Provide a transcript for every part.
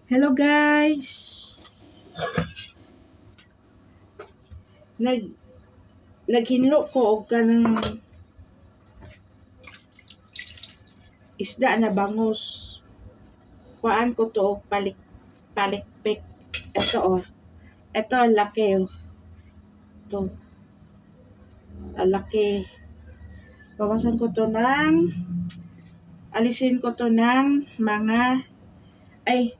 Hello guys! Naghinlo ko og kanang isda na bangus. Kuhaan ko to og palikpik. Ito oh. Ito ang laki oh. Ito. Ang laki. Alisin ko to ng mga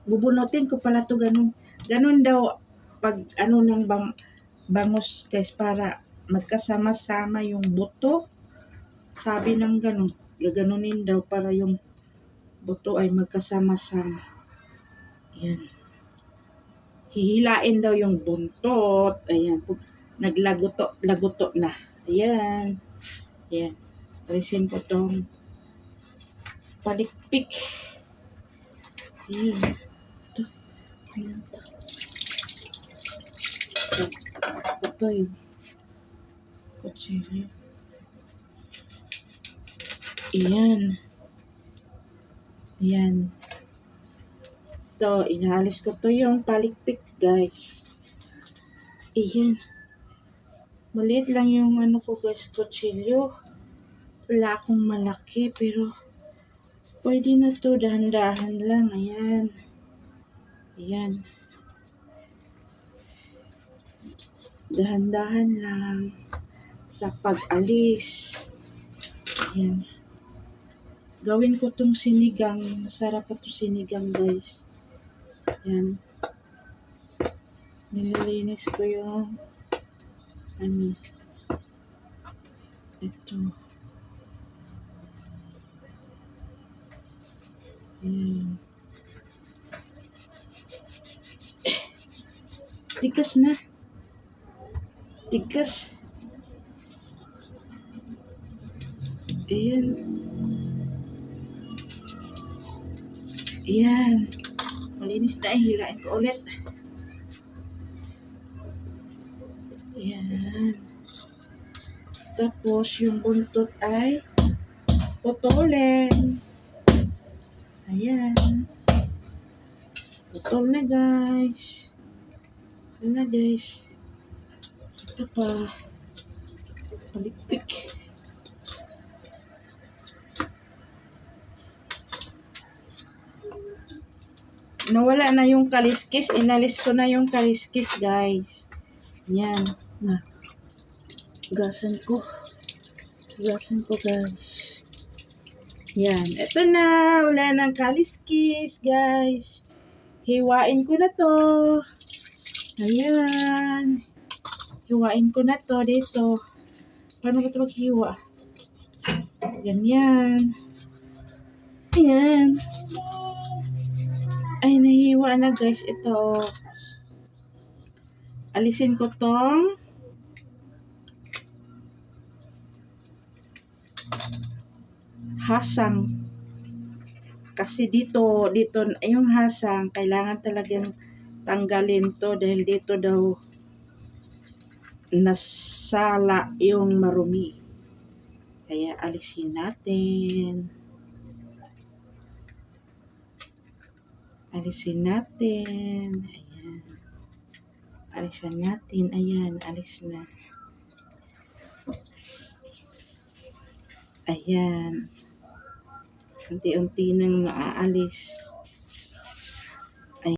bubunutin ko pala to ganun. Ganun daw pag ng bangus guys para magkasama-sama yung buto. Sabi ng ganun, gaganunin daw para yung buto ay magkasama-sama. Ayan. Hihilain daw yung buntot. Ayan. Naglaguto na. Ayan. Ayan. Alisin ko tong palikpik. Ayan. Ito. Ayan to. Ito yung kutsilyo. Ayan. Ayan. Ito, inahalis ko to yung palikpik, guys. Ayan. Maliit lang yung ko, guys, kutsilyo. Wala akong malaki, pero pwede na to. Dahan-dahan lang. Ayan. Ayan. Dahan-dahan lang sa pag-alis. Ayan. Gawin ko tong sinigang. Masarap pa to sinigang, guys. Ayan. Nililinis ko yung ito. Ayan. Tigas na. Tigas. Ayan. Ayan. Malinis na. Hilain ko ulit. Ayan. Tapos yung buntot ay putulin. Ayan. Putol na guys. Ito na guys. Ito pa. Palikpik. Nawala na yung kaliskis. Inalis ko na yung kaliskis guys. Yan. Na. Gasan ko guys. Yan. Ito na. Wala ng kaliskis guys. Hiwain ko na to. Ayan. Hiwain ko na to dito. Paano ko ito maghiwa? Ganyan. Ayan. Ay, nahiwa na guys. Ito. Alisin ko tong hasang. Kasi dito yung hasang, kailangan talagang tanggalin to dahil dito daw nasala yung marumi. Kaya alisin natin. Alisin natin. Ayan. Alisan natin. Ayan, alis na. Ayan. Unti-unti nang maaalis.